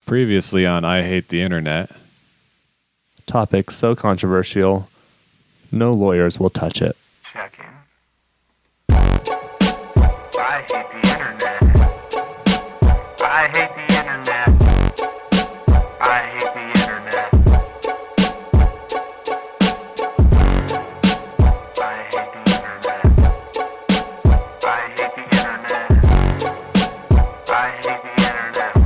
Previously on I Hate the Internet. Topic so controversial, no lawyers will touch it. Checking. I hate the internet. I hate the internet. I hate the internet. I hate the internet. I hate the internet. I hate the internet.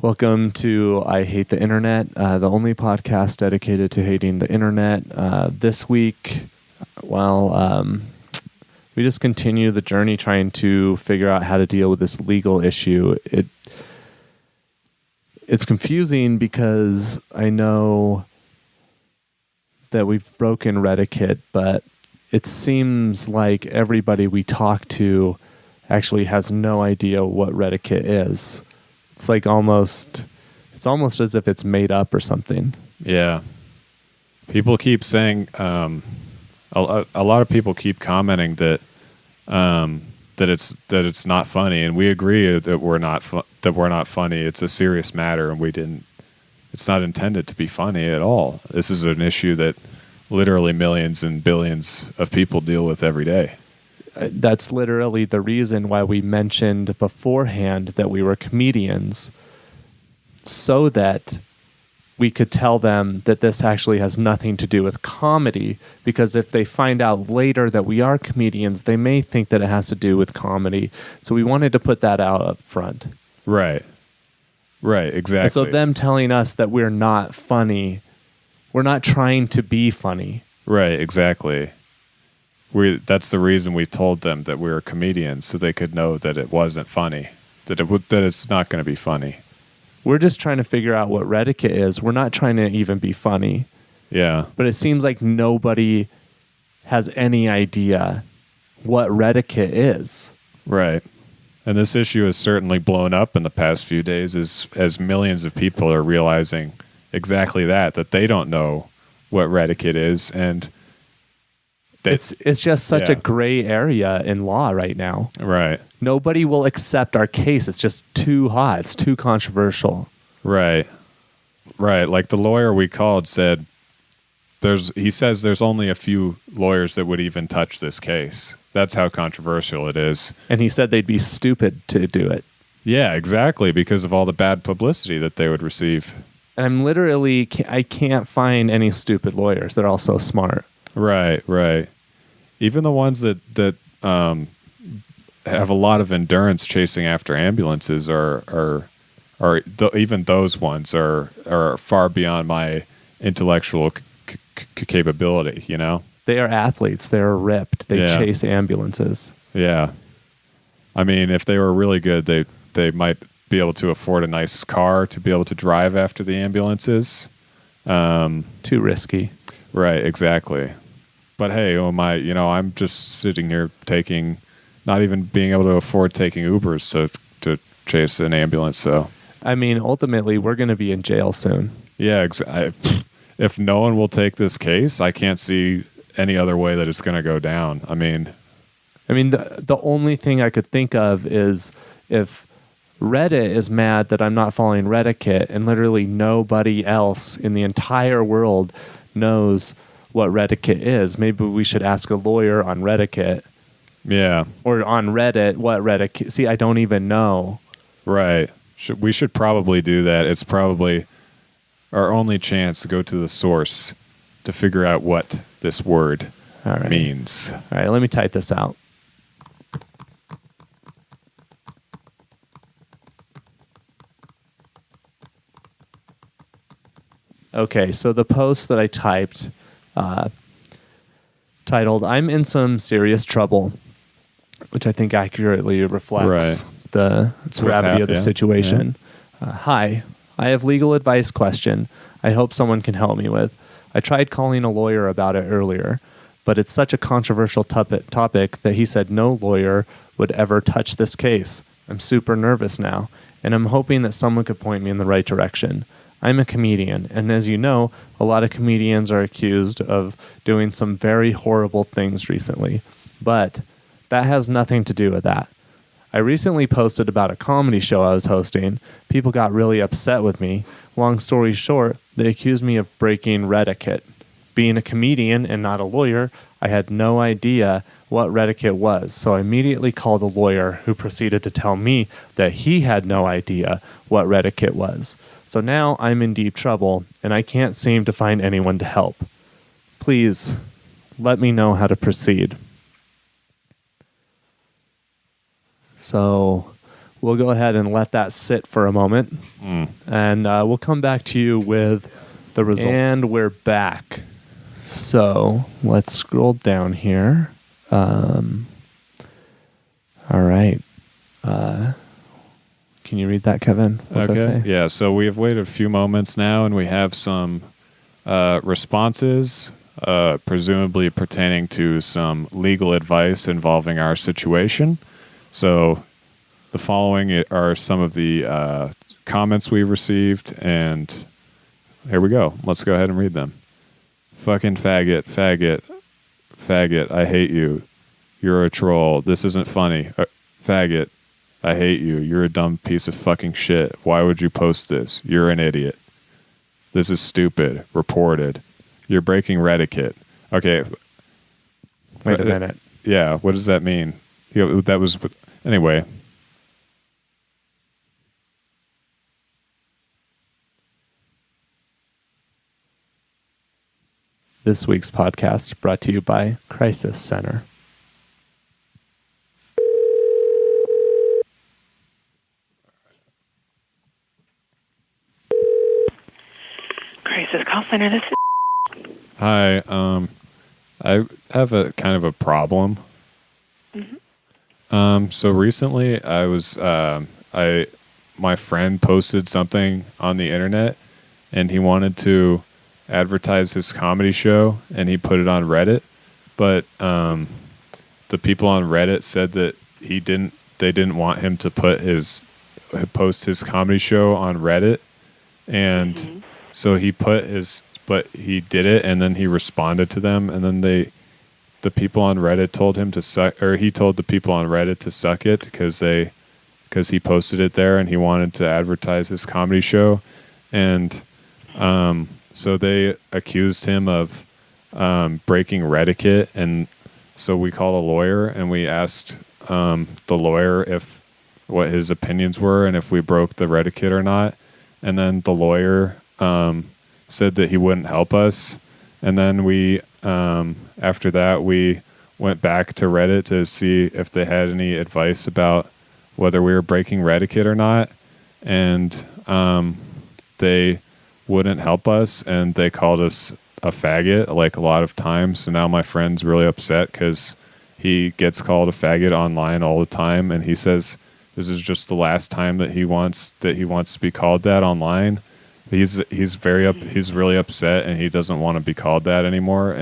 Welcome to I Hate the Internet. Welcome to I Hate the Internet, the only podcast dedicated to hating the internet. This week, we just continue the journey trying to figure out how to deal with this legal issue. It's confusing because I know that we've broken Reddiquette, but it seems like everybody we talk to actually has no idea what Reddiquette is. It's like almost as if it's made up or something. Yeah. People keep saying, a lot of people keep commenting that it's not funny, and we agree that we're not funny. It's a serious matter, and it's not intended to be funny at all. This is an issue that literally millions and billions of people deal with every day. That's literally the reason why we mentioned beforehand that we were comedians, so that we could tell them that this actually has nothing to do with comedy, because if they find out later that we are comedians, they may think that it has to do with comedy. So we wanted to put that out up front. Right, exactly. And so them telling us that we're not funny, we're not trying to be funny. Right, exactly. That's the reason we told them that we were comedians, so they could know that it wasn't funny, that it's not going to be funny. We're just trying to figure out what Reddiquette is. We're not trying to even be funny. Yeah. But it seems like nobody has any idea what Reddiquette is. Right. And this issue has certainly blown up in the past few days as millions of people are realizing exactly that they don't know what Reddiquette is, and it's just such a gray area in law right now. Right. Nobody will accept our case. It's just too hot. It's too controversial. Right. Like the lawyer we called said, he says there's only a few lawyers that would even touch this case. That's how controversial it is. And he said they'd be stupid to do it. Yeah, exactly, because of all the bad publicity that they would receive. And I can't find any stupid lawyers. They're all so smart. Right. Even the ones that have a lot of endurance chasing after ambulances even those ones are far beyond my intellectual capability. You know, they are athletes. They are ripped. They chase ambulances. Yeah, I mean, if they were really good, they might be able to afford a nice car to be able to drive after the ambulances. Too risky. Right, exactly. But hey, I'm just sitting here not even being able to afford taking Ubers to chase an ambulance. So, I mean, ultimately, we're going to be in jail soon. Yeah, if no one will take this case, I can't see any other way that it's going to go down. I mean, the only thing I could think of is if Reddit is mad that I'm not following Reddiquette, and literally nobody else in the entire world knows what Reddiquette is. Maybe we should ask a lawyer on Reddiquette. Yeah. Or on Reddit, what Reddiquette... See, I don't even know. Right. We should probably do that. It's probably our only chance to go to the source to figure out what this word means. All right, let me type this out. Okay, so the post that I typed, titled, "I'm in some serious trouble," which I think accurately reflects the gravity of the situation. Yeah. Hi, I have legal advice question I hope someone can help me with. I tried calling a lawyer about it earlier, but it's such a controversial topic that he said no lawyer would ever touch this case. I'm super nervous now, and I'm hoping that someone could point me in the right direction. I'm a comedian, and as you know, a lot of comedians are accused of doing some very horrible things recently. But that has nothing to do with that. I recently posted about a comedy show I was hosting. People got really upset with me. Long story short, they accused me of breaking Reddiquette. Being a comedian and not a lawyer, I had no idea what Reddiquette was, so I immediately called a lawyer who proceeded to tell me that he had no idea what Reddiquette was. So now I'm in deep trouble, and I can't seem to find anyone to help. Please, let me know how to proceed. So we'll go ahead and let that sit for a moment, and we'll come back to you with the results. And we're back. So let's scroll down here. All right. Can you read that, Kevin? What's that say? Yeah, so we have waited a few moments now, and we have some responses, presumably pertaining to some legal advice involving our situation. So the following are some of the comments we received, and here we go. Let's go ahead and read them. Fucking faggot, faggot, faggot, I hate you. You're a troll. This isn't funny. Faggot, I hate you. You're a dumb piece of fucking shit. Why would you post this? You're an idiot. This is stupid. Reported. You're breaking Reddiquette. Okay. Wait a minute. Yeah, what does that mean? That was... Anyway... This week's podcast brought to you by Crisis Center. Crisis Call Center, this is... Hi, I have a kind of a problem. So recently I was, my friend posted something on the internet, and he wanted to advertise his comedy show, and he put it on Reddit, but the people on Reddit said that they didn't want him to post his comedy show on Reddit, and so but he did it, and then he responded to them, and then the people on Reddit told him to suck, or he told the people on Reddit to suck it because he posted it there, and he wanted to advertise his comedy show, and so they accused him of breaking Reddiquette, and so we called a lawyer, and we asked the lawyer what his opinions were and if we broke the Reddiquette or not. And then the lawyer said that he wouldn't help us. And then we, after that, we went back to Reddit to see if they had any advice about whether we were breaking Reddiquette or not. And they wouldn't help us, and they called us a faggot like a lot of times. So now my friend's really upset because he gets called a faggot online all the time, and he says this is just the last time that he wants to be called that online. He's really upset, and he doesn't want to be called that anymore.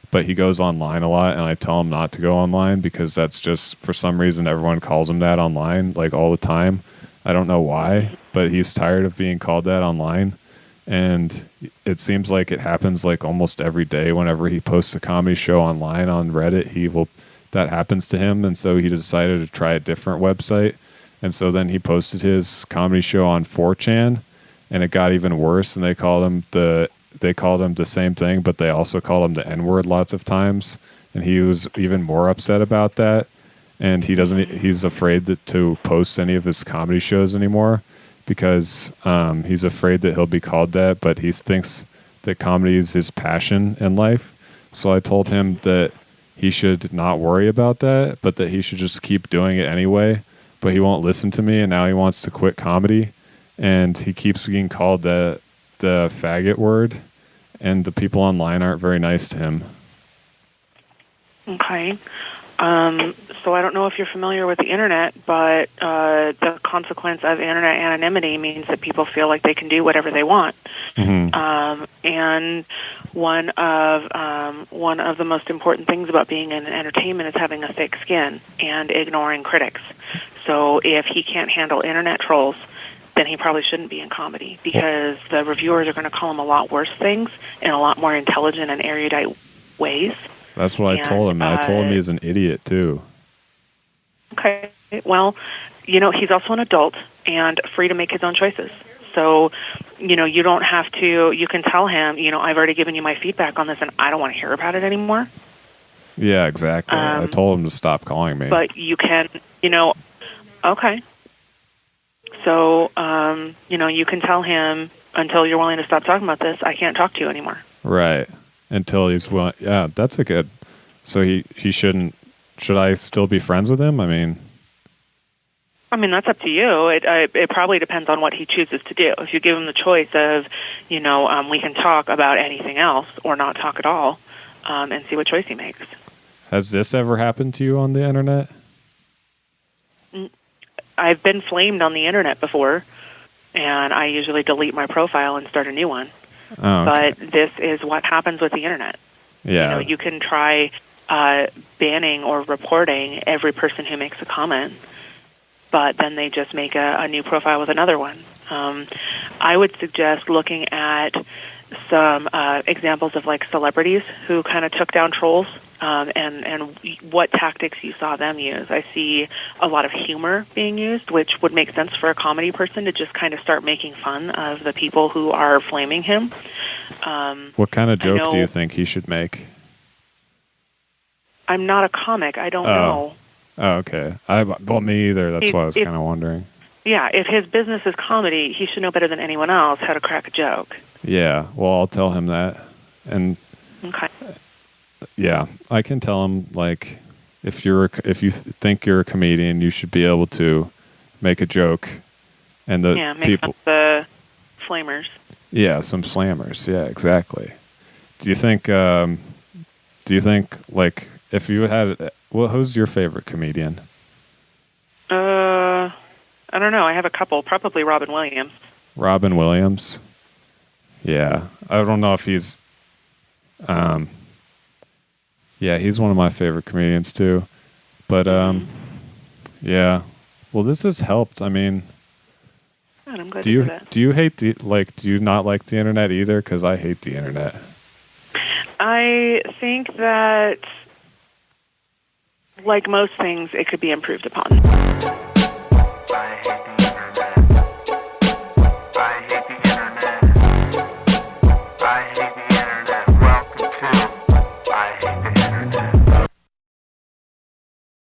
But he goes online a lot, and I tell him not to go online because that's just, for some reason, everyone calls him that online like all the time. I don't know why, but he's tired of being called that online. And it seems like it happens like almost every day. Whenever he posts a comedy show online on Reddit, that happens to him. And so he decided to try a different website. And so then he posted his comedy show on 4chan, and it got even worse. And they called him the same thing, but they also called him the N-word lots of times. And he was even more upset about that. And he's afraid to post any of his comedy shows anymore, because he's afraid that he'll be called that, but he thinks that comedy is his passion in life. So I told him that he should not worry about that, but that he should just keep doing it anyway. But he won't listen to me, and now he wants to quit comedy, and he keeps being called the faggot word, and the people online aren't very nice to him. Okay. So I don't know if you're familiar with the internet, but the consequence of internet anonymity means that people feel like they can do whatever they want. And one of the most important things about being in entertainment is having a thick skin and ignoring critics. So if he can't handle internet trolls, then he probably shouldn't be in comedy, because the reviewers are going to call him a lot worse things in a lot more intelligent and erudite ways. That's what I told him. I told him he's an idiot too. Okay. Well, he's also an adult and free to make his own choices. So, you don't have to, you can tell him, I've already given you my feedback on this and I don't want to hear about it anymore. Yeah, exactly. I told him to stop calling me. But you can, okay. So, you can tell him, until you're willing to stop talking about this, I can't talk to you anymore. Right. Until he's willing. Yeah, that's a good. So he shouldn't. Should I still be friends with him? I mean, that's up to you. It probably depends on what he chooses to do. If you give him the choice of, we can talk about anything else or not talk at all, and see what choice he makes. Has this ever happened to you on the internet? I've been flamed on the internet before, and I usually delete my profile and start a new one. Oh, okay. But this is what happens with the internet. Yeah. You can try banning or reporting every person who makes a comment, but then they just make a new profile with another one. I would suggest looking at some examples of celebrities who kind of took down trolls, and what tactics you saw them use. I see a lot of humor being used, which would make sense for a comedy person to just kind of start making fun of the people who are flaming him. What kind of joke do you think he should make? I'm not a comic. I don't know. Oh, okay. Well, me either. That's why I was kind of wondering. Yeah, if his business is comedy, he should know better than anyone else how to crack a joke. Yeah, well, I'll tell him that. And okay. Yeah, I can tell him, if you think you're a comedian, you should be able to make a joke, and the make people, the flamers. Yeah, some slammers. Yeah, exactly. Do you think if you had, who's your favorite comedian? I don't know. I have a couple. Probably Robin Williams. Robin Williams. Yeah, I don't know if he's. Yeah, he's one of my favorite comedians too. But yeah. Well, this has helped. I mean, God, I'm glad do you hate do you not like the internet either? Because I hate the internet. I think that, like most things, it could be improved upon.